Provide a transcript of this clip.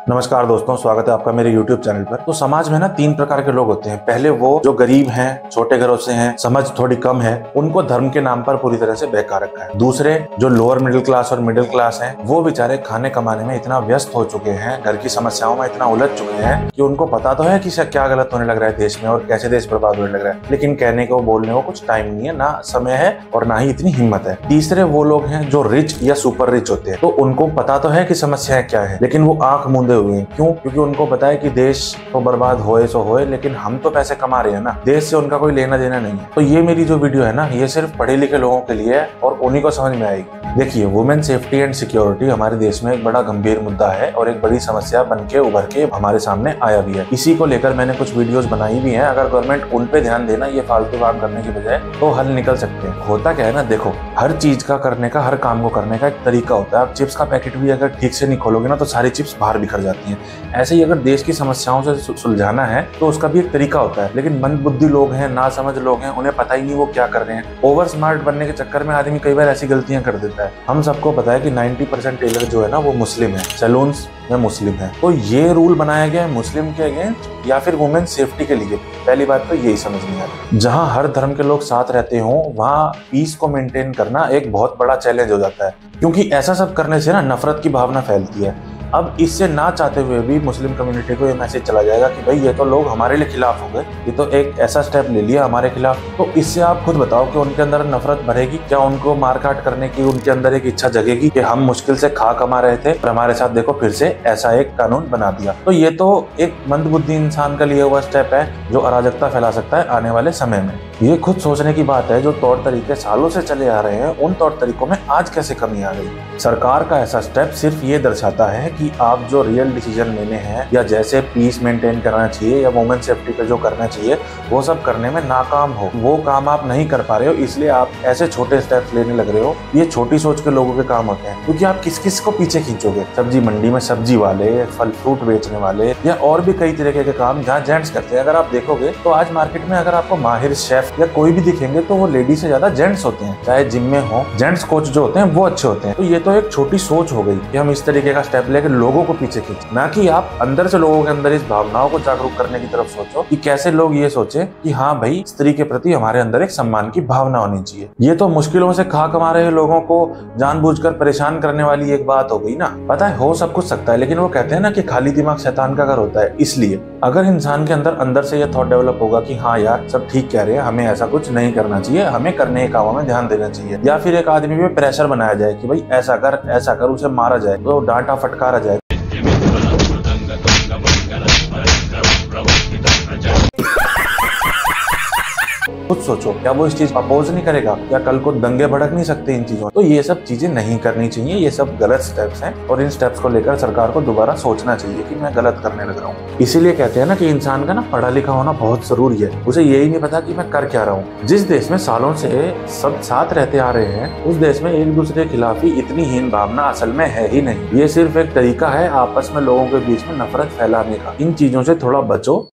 नमस्कार दोस्तों, स्वागत है आपका मेरे YouTube चैनल पर। तो समाज में ना तीन प्रकार के लोग होते हैं। पहले वो जो गरीब हैं, छोटे घरों से हैं, समझ थोड़ी कम है, उनको धर्म के नाम पर पूरी तरह से बहका रखा है। दूसरे जो लोअर मिडिल क्लास और मिडिल क्लास हैं, वो बेचारे खाने कमाने में इतना व्यस्त हो चुके हैं, घर की समस्याओं में इतना उलझ चुके हैं कि उनको पता तो है कि क्या गलत होने लग रहा है देश में और कैसे देश बर्बाद होने लग रहा है, लेकिन कहने को बोलने को कुछ टाइम नहीं है, ना समय है और ना ही इतनी हिम्मत है। तीसरे वो लोग हैं जो रिच या सुपर रिच होते हैं, तो उनको पता तो है कि समस्याएं क्या है, लेकिन वो आंख मूंदे हुए हैं। क्यों? क्योंकि उनको पता है कि देश तो बर्बाद होए सो होए, लेकिन हम तो पैसे कमा रहे हैं ना, देश से उनका कोई लेना देना नहीं है। तो ये मेरी जो वीडियो है ना, ये सिर्फ पढ़े लिखे लोगों के लिए है और उन्हीं को समझ में आएगी। देखिए, वुमेन सेफ्टी एंड सिक्योरिटी हमारे देश में एक बड़ा गंभीर मुद्दा है और एक बड़ी समस्या बन के उभर के हमारे सामने आया भी है। इसी को लेकर मैंने कुछ वीडियोस बनाई भी हैं। अगर गवर्नमेंट उन पे ध्यान देना, ये फालतू काम करने की बजाय, तो हल निकल सकते हैं। होता क्या है ना, देखो, हर चीज का करने का, हर काम को करने का एक तरीका होता है। आप चिप्स का पैकेट भी अगर ठीक से नहीं खोलोगे ना, तो सारी चिप्स बाहर बिखर जाती हैं। ऐसे ही अगर देश की समस्याओं से सुलझाना है तो उसका भी एक तरीका होता है, लेकिन मंदबुद्धि लोग हैं, नासमझ लोग हैं, उन्हें पता ही नहीं वो क्या कर रहे हैं। ओवर स्मार्ट बनने के चक्कर में आदमी कई बार ऐसी गलतियां कर देता है। हम सबको पता है कि 90% टेलर जो है ना, वो मुस्लिम है, सैलून्स में मुस्लिम है। तो ये रूल बनाया गया है मुस्लिम के अगेंस्ट या फिर वुमेन सेफ्टी के लिए? पहली बात तो यही समझ नहीं आती। जहां हर धर्म के लोग साथ रहते हो, वहां पीस को मेंटेन करना एक बहुत बड़ा चैलेंज हो जाता है, क्योंकि ऐसा सब करने से ना नफरत की भावना फैलती है। अब इससे ना चाहते हुए भी मुस्लिम कम्युनिटी को ये मैसेज चला जाएगा कि भाई ये तो लोग हमारे लिए खिलाफ हो गए, ये तो एक ऐसा स्टेप ले लिया हमारे खिलाफ। तो इससे आप खुद बताओ कि उनके अंदर नफरत बढ़ेगी क्या? उनको मारकाट करने की उनके अंदर एक इच्छा जगेगी कि हम मुश्किल से खा कमा रहे थे और हमारे साथ देखो फिर से ऐसा एक कानून बना दिया? तो ये तो एक मंदबुद्धि इंसान का लिया हुआ स्टेप है जो अराजकता फैला सकता है आने वाले समय में। ये खुद सोचने की बात है, जो तौर तरीके सालों से चले आ रहे हैं, उन तौर तरीकों में आज कैसे कमी आ गई? सरकार का ऐसा स्टेप सिर्फ ये दर्शाता है कि आप जो रियल डिसीजन लेने हैं, या जैसे पीस मेंटेन करना चाहिए या वुमेन सेफ्टी पे जो करना चाहिए, वो सब करने में नाकाम हो, वो काम आप नहीं कर पा रहे हो, इसलिए आप ऐसे छोटे स्टेप्स लेने लग रहे हो। ये छोटी सोच के लोगों के काम होते हैं, क्योंकि आप किस किस को पीछे खींचोगे? सब्जी मंडी में सब्जी वाले, फल फ्रूट बेचने वाले, या और भी कई तरीके के काम जहाँ जेंट्स करते हैं। अगर आप देखोगे तो आज मार्केट में अगर आपको माहिर शेफ या कोई भी दिखेंगे तो वो लेडी से ज्यादा जेंट्स होते हैं। चाहे जिम में हो, जेंट्स कोच जो होते हैं वो अच्छे होते हैं। तो ये तो एक छोटी सोच हो गई कि हम इस तरीके का स्टेप लेकर लोगों को पीछे खींच, ना कि आप अंदर से लोगों के अंदर इस भावनाओं को जागरूक करने की तरफ सोचो कि कैसे लोग ये सोचे कि हाँ भाई, स्त्री के प्रति हमारे अंदर एक सम्मान की भावना होनी चाहिए। ये तो मुश्किलों से खा कमा रहे लोगों को जानबूझकर परेशान करने वाली एक बात हो गई ना। पता है, हो सब कुछ सकता है, लेकिन वो कहते हैं ना कि खाली दिमाग शैतान का घर होता है। इसलिए अगर इंसान के अंदर से ये थॉट डेवलप होगा कि हाँ यार, सब ठीक कह रहे हैं, हमें ऐसा कुछ नहीं करना चाहिए, हमें करने के कामों में ध्यान देना चाहिए, या फिर एक आदमी पे प्रेशर बनाया जाए कि भाई ऐसा कर, उसे मारा जाए, तो डांटा फटकारा जाए। खुद सोचो, क्या वो इस चीज अपोज नहीं करेगा? क्या कल को दंगे भड़क नहीं सकते इन चीजों? तो ये सब चीजें नहीं करनी चाहिए। ये सब गलत स्टेप्स हैं और इन स्टेप्स को लेकर सरकार को दोबारा सोचना चाहिए कि मैं गलत करने लग रहा हूँ। इसीलिए कहते हैं ना कि इंसान का ना पढ़ा लिखा होना बहुत जरूरी है। उसे यही नहीं पता कि मैं कर क्या रहा हूँ। जिस देश में सालों से सब साथ रहते आ रहे हैं, उस देश में एक दूसरे के खिलाफ ही इतनी हीन भावना असल में है ही नहीं। ये सिर्फ एक तरीका है आपस में लोगों के बीच में नफरत फैलाने का। इन चीजों से थोड़ा बचो।